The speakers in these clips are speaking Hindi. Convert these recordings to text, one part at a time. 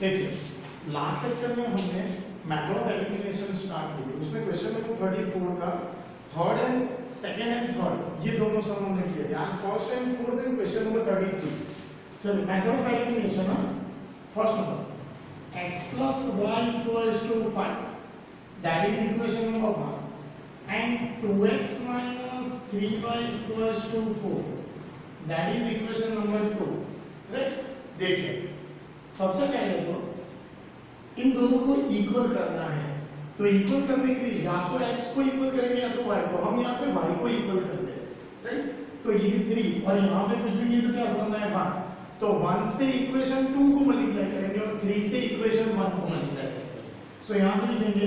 देखिए लास्ट लेक्चर में हमने मेथड ऑफ एलिमिनेशन स्टार्ट की थी। उसमें क्वेश्चन नंबर 34 का third and second and third ये दोनों सम हमने किए थे। आज first and fourth and question number 33। चलिए मेथड ऑफ एलिमिनेशन ना first number x plus y equals to 5, that is equation number 1, and 2x minus 3y equals to 4, that is equation number 2, right? देखिए सबसे पहले तो इन दोनों को इक्वल करना है, तो इक्वल करने के लिए या तो x को इक्वल करेंगे या तो y को। हम यहाँ पे y को इक्वल करते हैं, राइट? तो ये 3 और यहाँ पे कुछ भी नहीं, तो क्या बनना है 1। तो 1 से इक्वेशन 2 को मल्टीप्लाई करेंगे और 3 से इक्वेशन 1 को मल्टीप्लाई करेंगे। सो यहाँ पे लिखेंगे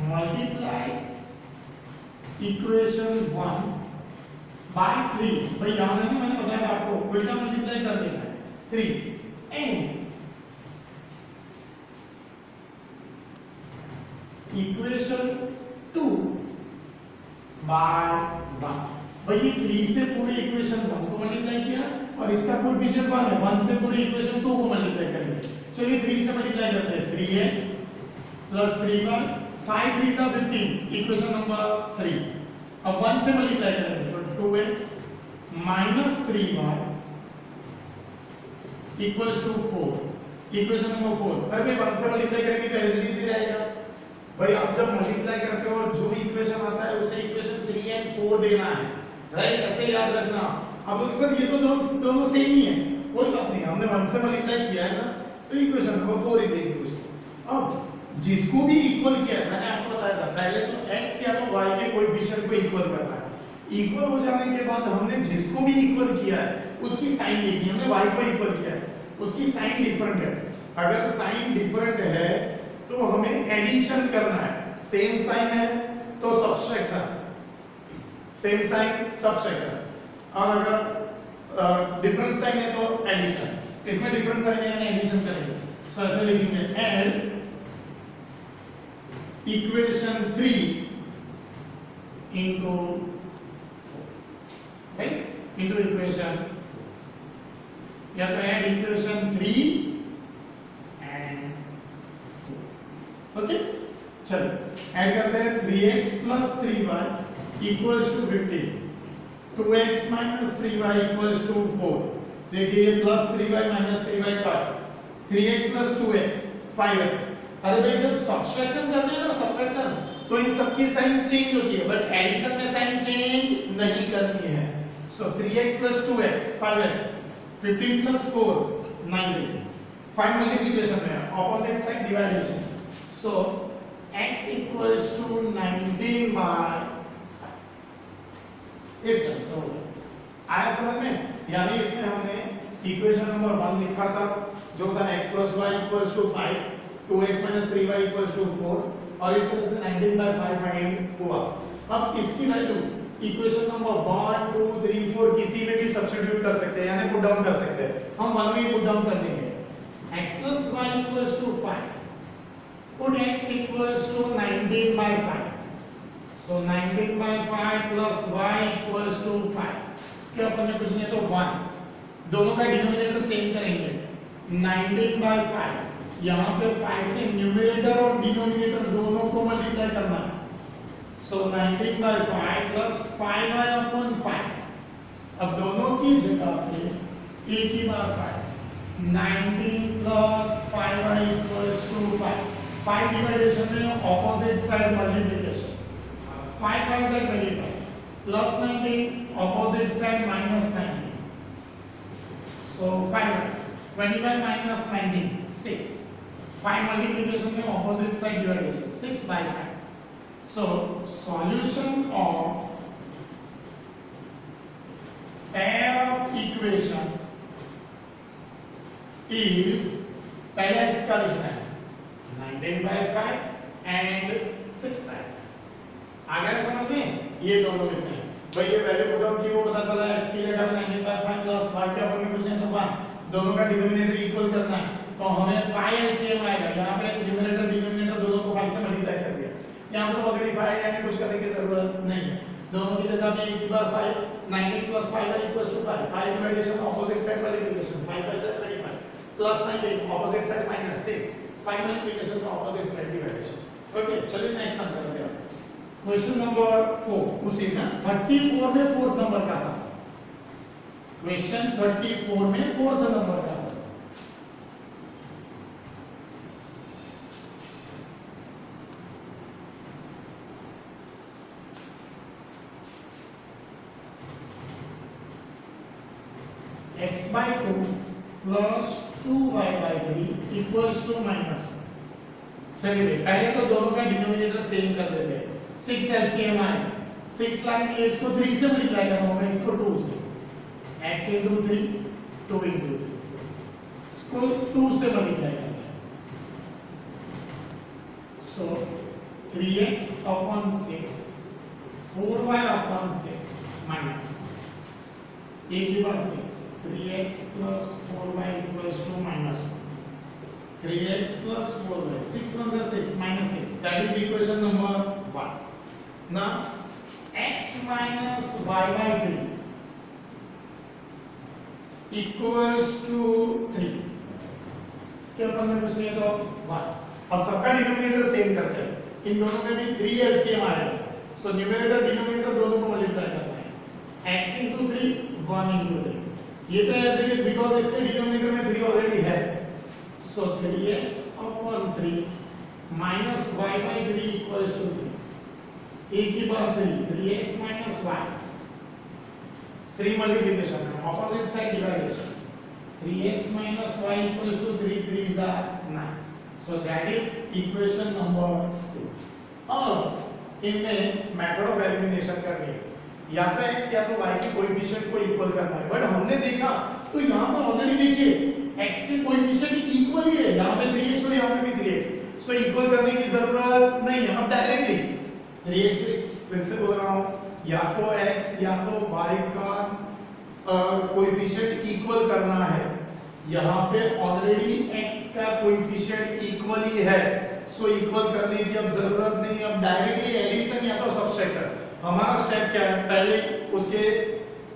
मल्टीप्लाई इक्वेशन 1 बाय 3। भाई याद है ना, मैंने बताया आपको उल्टा मल्टीप्लाई कर देना है 3 एंड इक्वेशन 2 बाय 1। भाई ये 3 से पूरे इक्वेशन 1 को मल्टीप्लाई किया और इसका कोएफिशिएंट 1 है, 1 से पूरे इक्वेशन 2 को मल्टीप्लाई करेंगे। चलिए 3 से मल्टीप्लाई करते हैं, 3x plus 3y, 5 3 is 15, equation number 3। अब 1 से मल्टीप्लाई करेंगे तो 2x minus 3y equals to 4, equation number 4। अरे भाई 1 से मल्टीप्लाई करेंगे तो एज इट इज ही रहेगा। भाई आप जब मल्टीप्लाई करते हो और जो इक्वेशन आता है उसे इक्वेशन 3 एंड 4 देना है, राइट? ऐसे याद रखना। अब सर ये तो दोनों सेम ही है, कोई बात नहीं, हमने 1 से मल्टीप्लाई किया है ना, तो इक्वेशन नंबर 4 ही देंगे उसको। अब जिसको भी इक्वल किया है, मैंने आपको बताया था पहले तो x या तो y के कोएफिशिएंट को इक्वल करना है। इक्वल हो जाने के बाद हमने जिसको भी इक्वल किया है उसकी साइन देखनी है। हमने y को इक्वल किया है, उसकी साइन डिफरेंट है। अगर साइन डिफरेंट है तो हमें एडिशन करना है। सेम साइन है तो सब्सट्रैक्शन, सेम साइन सब्सट्रैक्शन, और अगर डिफरेंट साइन है तो एडिशन। इसमें डिफरेंट साइन है यानी एडिशन करेंगे। सो ऐसे लिखेंगे add equation 3 into 4, right? into equation 4, या तो ऐड इक्वेशन 3 एंड 4। ओके, चलो ऐड करते हैं। 3x plus 3y equals to 15, 2x minus 3y equals to 4। देखिए ये plus 3y minus 3y cut, 3x plus 2x 5x। अरे भाई जब सब्ट्रैक्शन करते हैं ना, सब्ट्रैक्शन, तो इन सबकी साइन चेंज होती है, बट एडिशन में साइन चेंज नहीं करनी है। So 3x plus 2x 5x, 15 plus 4 19। 5 multiplication में, opposite side division. So x equals to 19 by इस तरह से हो गया। आया समझ में? यानी इसमें हमने इक्वेशन नंबर 1 लिखा था जो था x plus y equals to 5, 2x minus 3y equals to 4, और इस तरह से 19 by 5 फाइंड हुआ। अब इसकी वैल्यू इक्वेशन नंबर 1 2 3 4 किसी में भी सब्स्टिट्यूट कर सकते हैं, यानी पुट डाउन कर सकते हैं। हम 1 में पुट डाउन कर देंगे। x plus y equals to 5, put x equals to 19 by 5, so 19 by 5 plus y equals to 5। इसके ऊपर में कुछ नहीं तो 1, दोनों का डिनोमिनेटर सेम करेंगे। 19 by 5, यहाँ पे 5 से न्यूमरेटर और डिनोमिनेटर दोनों को मल्टीप्लाई करना है। so 19 by 5 plus 5y upon 5। अब दोनों की जगह पे एक ही बार 5, 19 plus 5y equals to 5। 5 डिवाइडेशन में ऑपोजिट साइड मल्टीप्लिकेशन, 5 5 से 25 plus 19 opposite side minus 19। So 5 25 minus 19 6। 5 multiplication में opposite side division, 6 by 5। So solution of pair of equation is, पहले x का लिखना है 19 by 5 and 6 by 5। आ गया समझ में? ये दोनों लिखते हैं। भाई ये वैल्यू पुट डाउन की वो पता चला x की जगह 19 by 5 प्लस y के ऊपर में कुछ नहीं तो 1, दोनों का डिनोमिनेटर इक्वल करना है। तो हमें 5 एलसीएम आएगा। यहाँ पे न्यूमरेटर डिनोमिनेटर दोनों को 5 से मल्टीप्लाई कर दिया। यहाँ पे तो ऑलरेडी 5 है, यानी कुछ करने की जरूरत नहीं है। दोनों की जगह पे एक ही बार 5, 19 plus 5y equals to 5। 5 division opposite side multiplication, 5 5 से 25 plus 9 opposite side -6 final multiplication का ऑपोजिट साइड डिवाइडेशन। ओके चलिए नेक्स्ट सम करते हैं। क्वेश्चन नंबर 4 उसी में 34 में फोर्थ नंबर का सम। क्वेश्चन 34 में फोर्थ नंबर का सम। x by 2 plus 2y by 3 equals to -1। चलिए पहले तो दोनों का डिनोमिनेटर सेम कर देते हैं। 6 एलसीएम आएगा, 6 लाने के लिए इसको 3 से मल्टीप्लाई करना होगा, इसको 2 से। x into 3 2 into 3 इसको 2 से मल्टीप्लाई करना है। so 3x upon 6 4y upon 6 minus 1 a की बार 6 3x plus 4y equals to -1 3x plus 4y 6 1 is 6 minus 6 that is equation number 1। now x minus y by 3 equals to 3। इसके ऊपर में कुछ नहीं है तो 1। अब सबका डिनोमिनेटर सेम करते हैं, इन दोनों में भी 3 एलसीएम आएगा, सो न्यूमरेटर डिनोमिनेटर दोनों को मल्टीप्लाई करना है। x into 3 1 into 3 ये तो एज इट इज बिकॉज़ इसके डिनोमिनेटर में 3 ऑलरेडी है, so 3x upon 3 minus y by 3 equals to 3 a की बार 3x minus y 3 मल्टीप्लिकेशन है, opposite side डिवाइडेशन 3x minus y equals to 3 3s are 9 so that is equation number 2। अब इनमें मेथड ऑफ एलिमिनेशन करनी है, या तो x या तो y के कोएफिशिएंट को इक्वल करना है, बट हमने देखा तो यहाँ पर ऑलरेडी देखिए x के कोएफिशिएंट इक्वल ही है, यहाँ पे 3x और यहाँ पे भी 3x, सो इक्वल करने की जरूरत नहीं है। अब डायरेक्टली 3x फिर से बोल रहा हूँ, या तो x या तो y का कोएफिशिएंट इक्वल करना है, यहाँ पे ऑलरेडी x का कोएफिशिएंट इक्वल ही है, सो इक्वल करने की अब जरूरत नहीं। अब डायरेक्टली एडिशन या तो सब्सट्रैक्शन, हमारा स्टेप क्या है, पहले उसके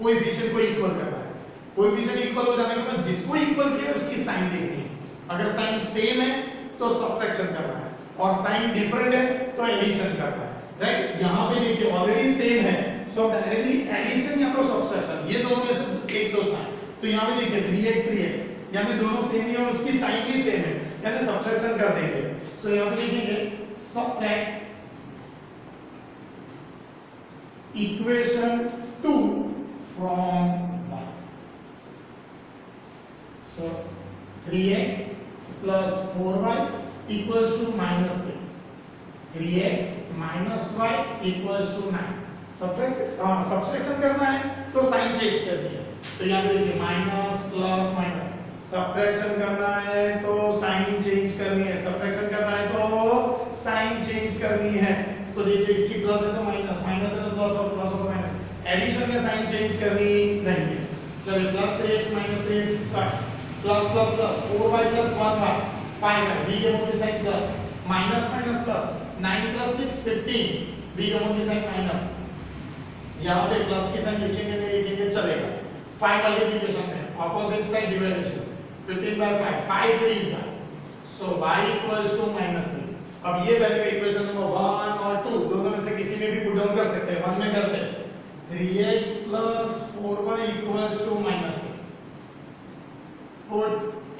कोएफिशिएंट को इक्वल करना है, कोएफिशिएंट इक्वल हो जाने के बाद जिसको इक्वल किया उसकी साइन देखनी है, अगर साइन सेम है तो सब्ट्रैक्शन करना है और साइन डिफरेंट है तो एडिशन करना है, राइट। यहाँ पे देखिए ऑलरेडी सेम है, सो डायरेक्टली एडिशन या तो सब्ट्रैक्शन, ये दोनों में से एक होता है। तो यहाँ पे देखिए 3x यानी दोनों सेम ही और उसकी साइन भी सेम है, यानी सब्ट्रैक्शन कर देंगे। सो यहाँ पे लिखेंगे subtract equation 2 from 1। so 3x plus 4y equals to -6 3x minus y equals to 9। Subtraction करना है तो साइन चेंज कर दिया, तो यहाँ पे देखिए माइनस प्लस माइनस, सब्ट्रैक्शन करना है तो साइन चेंज करनी है, सब्ट्रैक्शन करना है तो साइन चेंज करनी है। तो देखिए इसकी प्लस है तो माइनस, माइनस है तो प्लस और प्लस हो तो माइनस, एडिशन में साइन चेंज करनी नहीं है। चलिए plus 3x minus 3x cut, plus plus plus 4y plus 1y 5y b के मोटी side plus, minus minus plus 9 plus 6 15 b के मोटी साइड माइनस, यहाँ पे प्लस की साइन लिखेंगे नहीं लिखेंगे चलेगा। 5 मल्टीप्लिकेशन में opposite side डिवाइडेशन 15 by 5 5 3s are, so y equals to -3। अब ये वैल्यू इक्वेशन नंबर 1 और 2 दोनों में से किसी में भी पुट डाउन कर सकते हैं, 1 में करते हैं 3x plus 4y equals to -6 put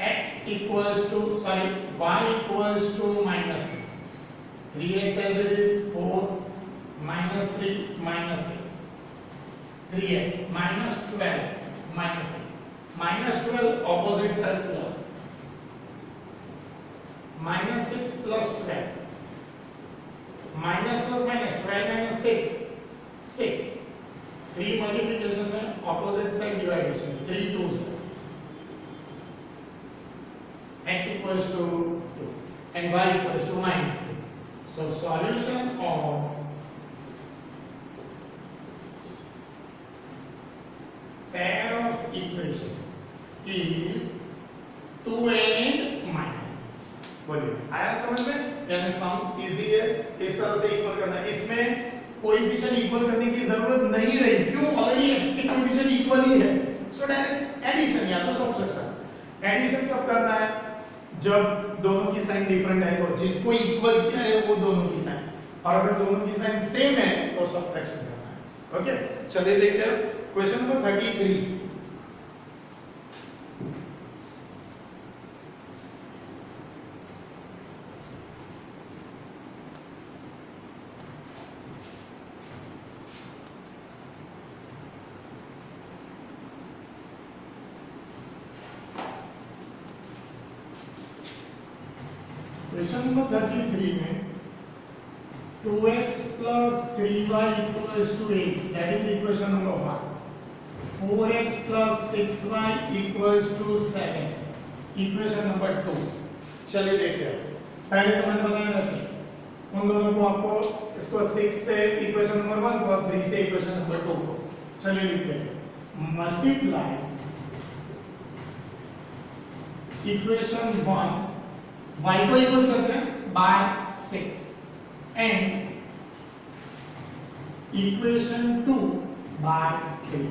x equals to sorry y equals to -3 3x as it is 4 -3 -6 3x -12 -6 -12 opposite side plus -6 plus 12 minus plus minus 12 minus 6 3 multiplication में opposite side डिवाइडेशन 3 2s x equals to 2 and y equals to -3। so solution of pair of equation is 2 and -3। बोलिए आया समझ में, यानी सम इजी है, इस तरह से इक्वल करना है, इसमें कोएफिशिएंट इक्वल करने की जरूरत नहीं रही, क्यों, ऑलरेडी x के कोएफिशिएंट इक्वल ही है, सो डायरेक्ट एडिशन या तो सब्ट्रैक्शन। एडिशन कब करना है? जब दोनों की साइन डिफरेंट है, तो जिसको इक्वल किया है वो दोनों की साइन, और अगर दोनों की साइन सेम है तो सब्ट्रैक्शन करना है। ओके, चलिए देखते हैं क्वेश्चन नंबर 33। क्वेश्चन नंबर 33 में 2x plus 3y equals to 8, that is equation number 1. 4x plus 6y equals to 7, equation number 2. चलिए देखते हैं। पहले तो मैंने बताया वैसे उन दोनों को, आपको इसको 6 से इक्वेशन नंबर 1 को और 3 से इक्वेशन नंबर 2 को। चलिए लिखते हैं, मल्टीप्लाई इक्वेशन 1 y को इक्वल करते हैं बाय 6 एंड इक्वेशन 2 बाय 3।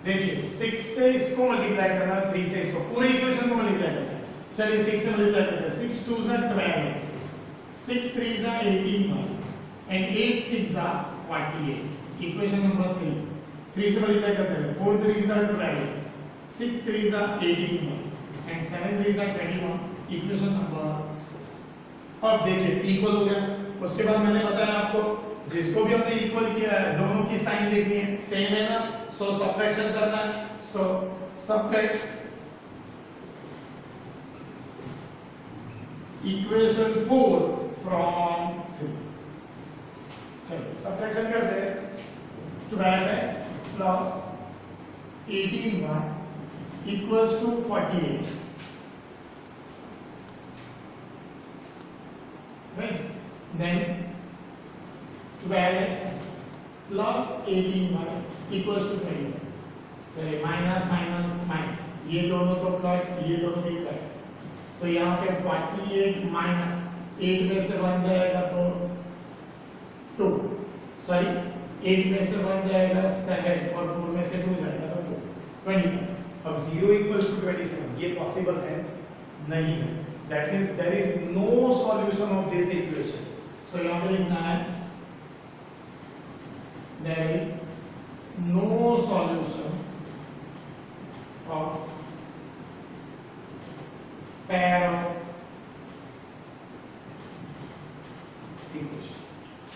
देखिए 6 से इसको मल्टीप्लाई करना है, 3 से इसको, पूरे इक्वेशन को मल्टीप्लाई करना है। चलिए 6 से मल्टीप्लाई करते हैं। 6 2 is 12x, 6 3 is 18y and 8 6 is 48, equation number 3। 3 से मल्टीप्लाई करते हैं, 4 3 is 12x, 6 3 is 18y and 7 3 is 21, equation number. अब देखिए इक्वल हो गया। उसके बाद मैंने बताया आपको, जिसको भी हमने इक्वल किया है दोनों की साइन देखनी है, सेम है ना, सो सब्ट्रैक्शन करना है। So subtract equation 4 from 3। चलिए सब्ट्रैक्शन करते हैं। 12x plus 18y equals to 48, right? Then 12x plus 18y equals to 21। चलिए माइनस माइनस माइनस, ये दोनों तो कट, ये दोनों भी कट, तो यहाँ पे 48 माइनस 8 में से 1 जाएगा तो 2, सॉरी 8 में से 1 जाएगा 7 और 4 में से 2 जाएगा तो 2, 27। अब 0 equals to 27 ये पॉसिबल है नहीं है, that means there is no solution of this equation. So यहाँ पे लिखना है there is no solution of pair of equation।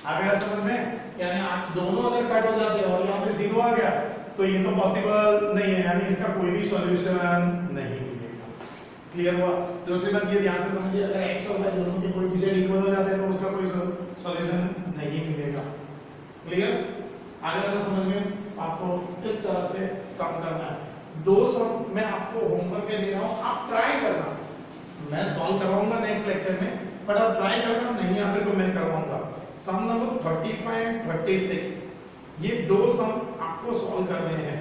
आ गया समझ में? यानी आप दोनों अगर कट हो जाते हैं और यहाँ पे 0 आ गया तो ये तो पॉसिबल नहीं है, यानी इसका कोई भी सॉल्यूशन नहीं मिलेगा। क्लियर हुआ? दूसरी बात ये ध्यान से समझिए, अगर x और y दोनों के कोएफिशिएंट इक्वल हो जाते हैं तो उसका कोई सॉल्यूशन नहीं मिलेगा। क्लियर? आगे वाला समझ में? आपको इस तरह से सम करना है। दो सम मैं आपको होमवर्क में दे रहा हूँ, आप ट्राई करना। मैं सॉल्व करवाऊंगा नेक्स्ट लेक्चर में, बट आप ट्राई करना, नहीं आते तो मैं करवाऊंगा। सम नंबर 35 एंड 36, ये दो सम आपको सॉल्व करने हैं।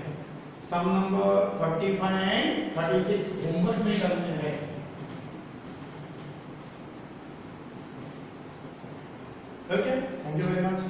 सम नंबर 35 एंड 36 होमवर्क में करने हैं। Okay, thank you very much.